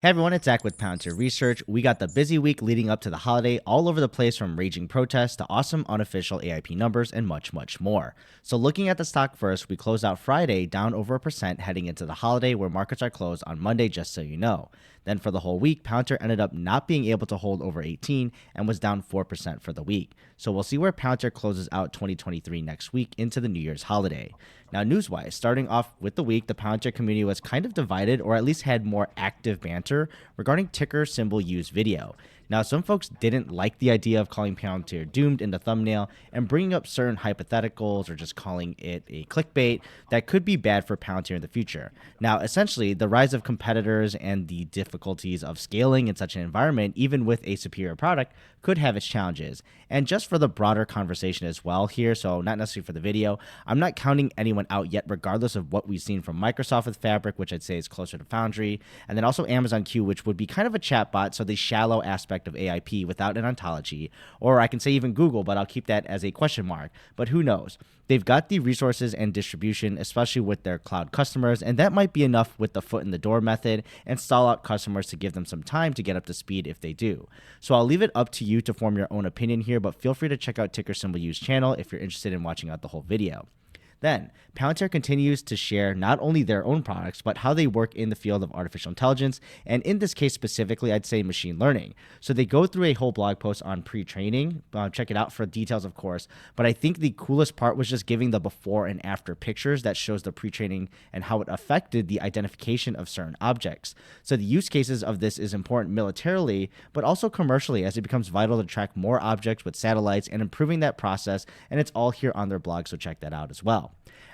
Hey everyone, it's Zach with Palantir Research. We got the busy week leading up to the holiday, all over the place from raging protests to awesome unofficial AIP numbers and much, much more. So looking at the stock first, we closed out Friday down over 1% heading into the holiday where markets are closed on Monday, just so you know. Then for the whole week, Palantir ended up not being able to hold over 18 and was down 4% for the week. So we'll see where Palantir closes out 2023 next week into the New Year's holiday. Now, news-wise, starting off with the week, the Palantir community was kind of divided, or at least had more active banter regarding ticker symbol use video. Now, some folks didn't like the idea of calling Palantir doomed in the thumbnail and bringing up certain hypotheticals or just calling it a clickbait that could be bad for Palantir in the future. Now, essentially, the rise of competitors and the difficulties of scaling in such an environment, even with a superior product, could have its challenges. And just for the broader conversation as well here, so not necessarily for the video, I'm not counting anyone out yet, regardless of what we've seen from Microsoft with Fabric, which I'd say is closer to Foundry, and then also Amazon Q, which would be kind of a chatbot, so the shallow aspect of AIP without an ontology, or I can say even Google, but I'll keep that as a question mark. But who knows? They've got the resources and distribution, especially with their cloud customers, and that might be enough with the foot in the door method and stall out customers to give them some time to get up to speed if they do. So I'll leave it up to you to form your own opinion here, but feel free to check out Ticker Symbol Use channel if you're interested in watching out the whole video. Then, Palantir continues to share not only their own products, but how they work in the field of artificial intelligence, and in this case specifically, I'd say machine learning. So they go through a whole blog post on pre-training. Check it out for details, of course. But I think the coolest part was just giving the before and after pictures that shows the pre-training and how it affected the identification of certain objects. So the use cases of this is important militarily, but also commercially, as it becomes vital to track more objects with satellites and improving that process, and it's all here on their blog, so check that out as well.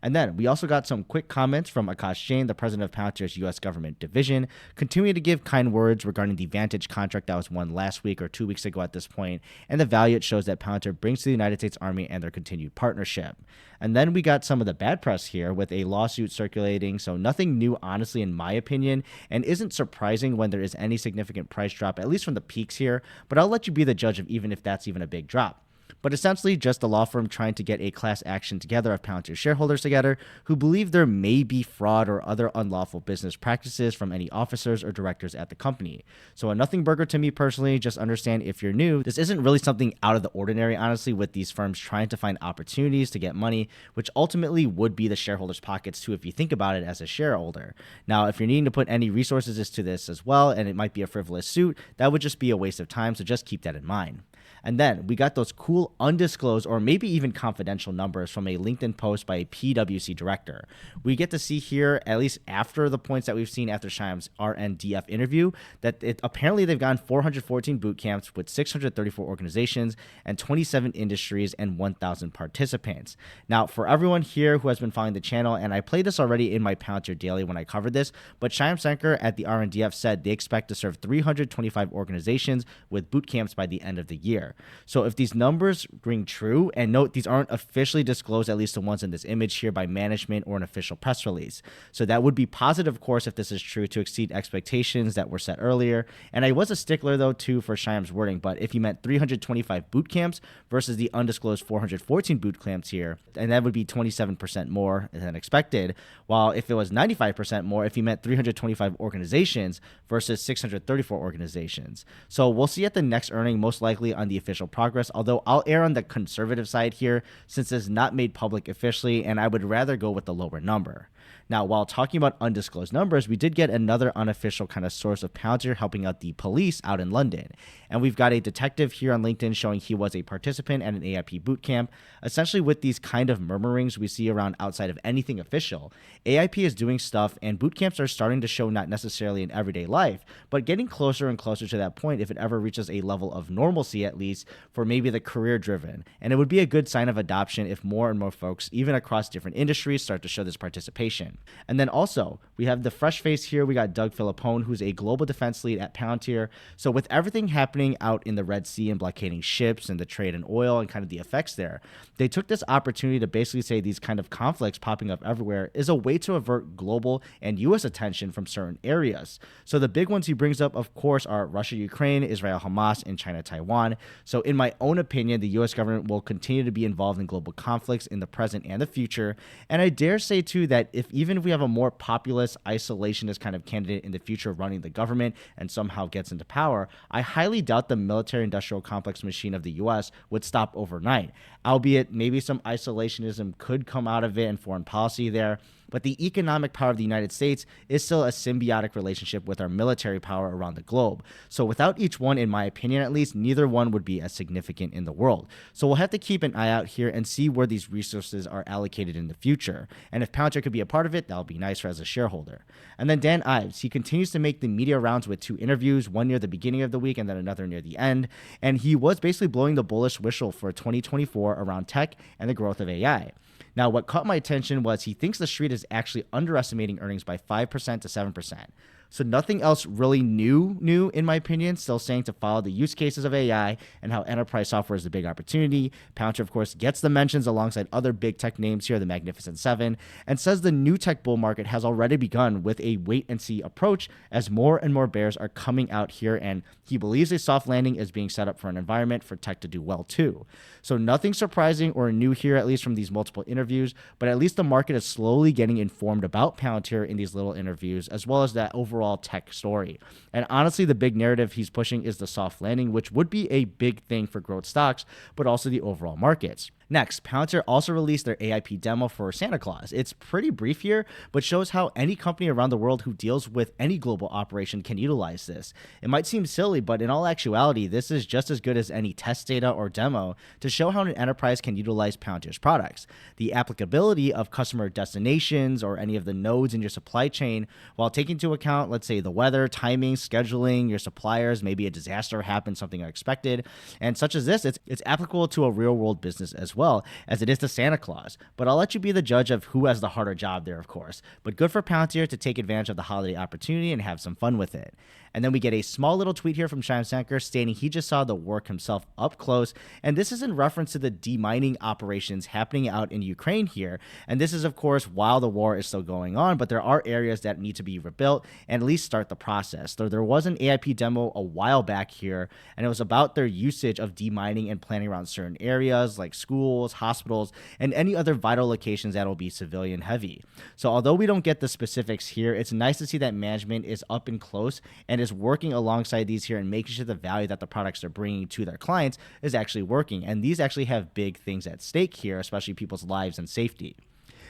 And then we also got some quick comments from Akash Jain, the president of Palantir's U.S. government division, continuing to give kind words regarding the Vantage contract that was won last week or 2 weeks ago at this point, and the value it shows that Palantir brings to the United States Army and their continued partnership. And then we got some of the bad press here with a lawsuit circulating, so nothing new, honestly, in my opinion, and isn't surprising when there is any significant price drop, at least from the peaks here, but I'll let you be the judge of even if that's even a big drop. But essentially just a law firm trying to get a class action together of Palantir shareholders together who believe there may be fraud or other unlawful business practices from any officers or directors at the company. So a nothing burger to me personally. Just understand, if you're new, this isn't really something out of the ordinary, honestly, with these firms trying to find opportunities to get money, which ultimately would be the shareholders' pockets too if you think about it as a shareholder. Now, if you're needing to put any resources into this as well, and it might be a frivolous suit, that would just be a waste of time, so just keep that in mind. And then we got those cool undisclosed or maybe even confidential numbers from a LinkedIn post by a PwC director. We get to see here, at least after the points that we've seen after Shyam's RNDF interview, that apparently they've gotten 414 boot camps with 634 organizations and 27 industries and 1,000 participants. Now, for everyone here who has been following the channel, and I played this already in my Palantir Daily when I covered this, but Shyam Sankar at the RNDF said they expect to serve 325 organizations with boot camps by the end of the year. So if these numbers ring true, and note these aren't officially disclosed, at least the ones in this image here, by management or an official press release. So that would be positive, of course, if this is true, to exceed expectations that were set earlier. And I was a stickler, though, too, for Shyam's wording, but if you meant 325 boot camps versus the undisclosed 414 boot camps here, and that would be 27% more than expected, while if it was 95% more, if you meant 325 organizations versus 634 organizations. So we'll see at the next earning, most likely on the official progress, although I'll err on the conservative side here since it's not made public officially, and I would rather go with the lower number. Now, while talking about undisclosed numbers, we did get another unofficial kind of source of Palantir helping out the police out in London. And we've got a detective here on LinkedIn showing he was a participant at an AIP bootcamp. Essentially, with these kind of murmurings we see around outside of anything official, AIP is doing stuff, and bootcamps are starting to show not necessarily in everyday life, but getting closer and closer to that point if it ever reaches a level of normalcy, at least for maybe the career-driven. And it would be a good sign of adoption if more and more folks, even across different industries, start to show this participation. And then also, we have the fresh face here. We got Doug Filippone, who's a global defense lead at Palantir. So with everything happening out in the Red Sea and blockading ships and the trade in oil and kind of the effects there, they took this opportunity to basically say these kind of conflicts popping up everywhere is a way to avert global and U.S. attention from certain areas. So the big ones he brings up, of course, are Russia, Ukraine, Israel, Hamas, and China, Taiwan. So in my own opinion, the U.S. government will continue to be involved in global conflicts in the present and the future. And I dare say, too, that even if we have a more populist, isolationist kind of candidate in the future running the government and somehow gets into power, I highly doubt the military-industrial complex machine of the U.S. would stop overnight, albeit maybe some isolationism could come out of it and foreign policy there. But the economic power of the United States is still a symbiotic relationship with our military power around the globe. So without each one, in my opinion at least, neither one would be as significant in the world. So we'll have to keep an eye out here and see where these resources are allocated in the future. And if Palantir could be a part of it, that'll be nicer as a shareholder. And then Dan Ives, he continues to make the media rounds with 2 interviews, one near the beginning of the week and then another near the end. And he was basically blowing the bullish whistle for 2024 around tech and the growth of AI. Now, what caught my attention was he thinks the street is actually underestimating earnings by 5% to 7%. So nothing else really new in my opinion, still saying to follow the use cases of AI and how enterprise software is the big opportunity. Palantir, of course, gets the mentions alongside other big tech names here, the Magnificent Seven, and says the new tech bull market has already begun with a wait-and-see approach as more and more bears are coming out here, and he believes a soft landing is being set up for an environment for tech to do well too. So nothing surprising or new here, at least from these multiple interviews, but at least the market is slowly getting informed about Palantir in these little interviews, as well as that overall tech story. And honestly, the big narrative he's pushing is the soft landing, which would be a big thing for growth stocks, but also the overall markets. Next, Palantir also released their AIP demo for Santa Claus. It's pretty brief here, but shows how any company around the world who deals with any global operation can utilize this. It might seem silly, but in all actuality, this is just as good as any test data or demo to show how an enterprise can utilize Palantir's products. The applicability of customer destinations or any of the nodes in your supply chain, while taking into account, let's say, the weather, timing, scheduling, your suppliers, maybe a disaster happens, something unexpected, and such as this, it's applicable to a real-world business as well as it is to Santa Claus. But I'll let you be the judge of who has the harder job there, of course. But good for Palantir to take advantage of the holiday opportunity and have some fun with it. And then we get a small little tweet here from Shine Sanker stating he just saw the work himself up close. And this is in reference to the demining operations happening out in Ukraine here. And this is, of course, while the war is still going on, but there are areas that need to be rebuilt and at least start the process. So there was an AIP demo a while back here, and it was about their usage of demining and planning around certain areas like schools, hospitals, and any other vital locations that will be civilian heavy. So although we don't get the specifics here, it's nice to see that management is up and close and is working alongside these here and making sure the value that the products are bringing to their clients is actually working. And these actually have big things at stake here, especially people's lives and safety.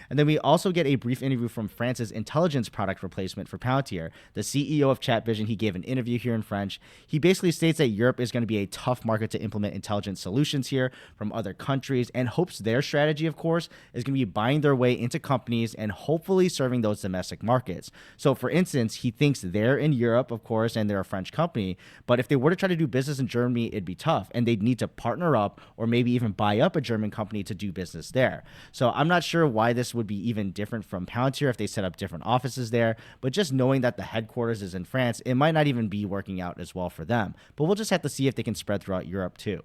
And then we also get a brief interview from France's intelligence product replacement for Palantir. The CEO of ChatVision, he gave an interview here in French. He basically states that Europe is going to be a tough market to implement intelligence solutions here from other countries, and hopes their strategy, of course, is going to be buying their way into companies and hopefully serving those domestic markets. So for instance, he thinks they're in Europe, of course, and they're a French company, but if they were to try to do business in Germany, it'd be tough, and they'd need to partner up or maybe even buy up a German company to do business there. So I'm not sure why this would be even different from Palantir if they set up different offices there, but just knowing that the headquarters is in France, it might not even be working out as well for them. But we'll just have to see if they can spread throughout Europe too.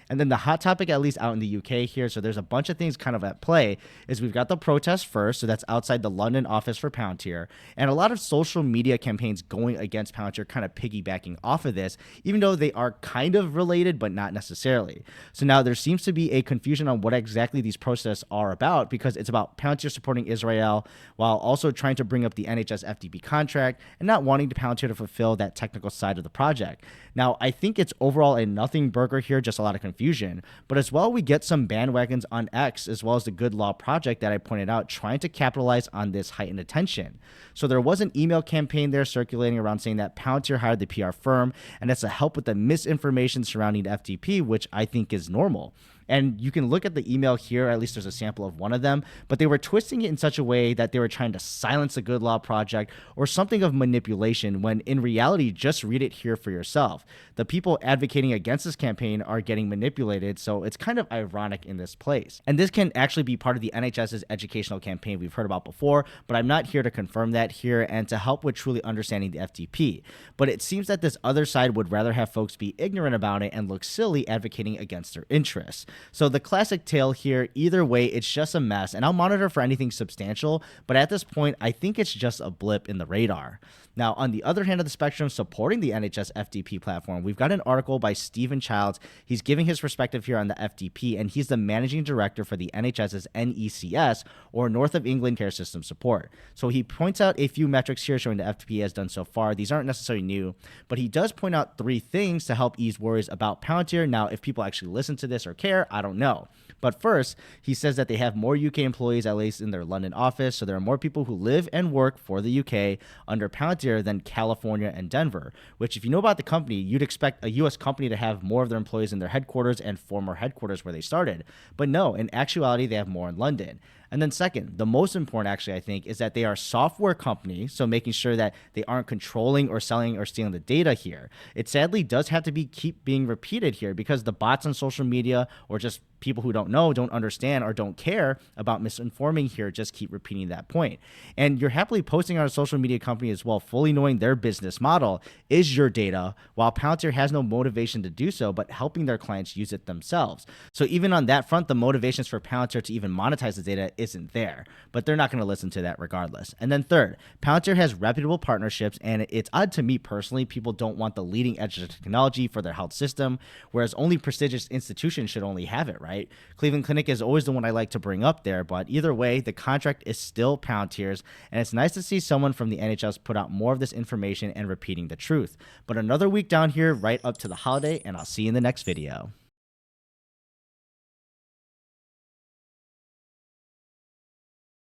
And then the hot topic, at least out in the UK here, so there's a bunch of things kind of at play, is we've got the protest first, so that's outside the London office for Palantir, and a lot of social media campaigns going against Palantir kind of piggybacking off of this, even though they are kind of related, but not necessarily. So now there seems to be a confusion on what exactly these protests are about, because it's about Palantir supporting Israel while also trying to bring up the NHS FDB contract and not wanting Palantir to fulfill that technical side of the project. Now, I think it's overall a nothing burger here, just a lot of confusion, but as well we get some bandwagons on X as well as the Good Law Project that I pointed out trying to capitalize on this heightened attention. So there was an email campaign there circulating around saying that Palantir hired the PR firm and that's to help with the misinformation surrounding FTP, which I think is normal. And you can look at the email here, at least there's a sample of one of them, but they were twisting it in such a way that they were trying to silence the Good Law Project or something of manipulation, when in reality, just read it here for yourself. The people advocating against this campaign are getting manipulated, so it's kind of ironic in this place. And this can actually be part of the NHS's educational campaign we've heard about before, but I'm not here to confirm that here and to help with truly understanding the FTP. But it seems that this other side would rather have folks be ignorant about it and look silly advocating against their interests. So the classic tale here, either way, it's just a mess, and I'll monitor for anything substantial, but at this point, I think it's just a blip in the radar. Now, on the other hand of the spectrum, supporting the NHS FDP platform, we've got an article by Stephen Childs. He's giving his perspective here on the FDP, and he's the managing director for the NHS's NECS, or North of England Care System Support. So he points out a few metrics here showing the FDP has done so far. These aren't necessarily new, but he does point out 3 things to help ease worries about Palantir. Now, if people actually listen to this or care, I don't know. But first, he says that they have more UK employees, at least in their London office, so there are more people who live and work for the UK under Palantir than California and Denver, which if you know about the company, you'd expect a US company to have more of their employees in their headquarters and former headquarters where they started. But no, in actuality, they have more in London. And then second, the most important actually, I think, is that they are a software company, so making sure that they aren't controlling or selling or stealing the data here. It sadly does have to keep being repeated here because the bots on social media or just people who don't know, don't understand, or don't care about misinforming here just keep repeating that point. And you're happily posting on a social media company as well, fully knowing their business model is your data, while Palantir has no motivation to do so, but helping their clients use it themselves. So even on that front, the motivations for Palantir to even monetize the data isn't there, but they're not going to listen to that regardless. And then third, Palantir has reputable partnerships, and it's odd to me personally, people don't want the leading edge of technology for their health system, whereas only prestigious institutions should only have it, right? Cleveland Clinic is always the one I like to bring up there, but either way, the contract is still Palantir's, and it's nice to see someone from the NHS put out more of this information and repeating the truth. But another week down here right up to the holiday, and I'll see you in the next video.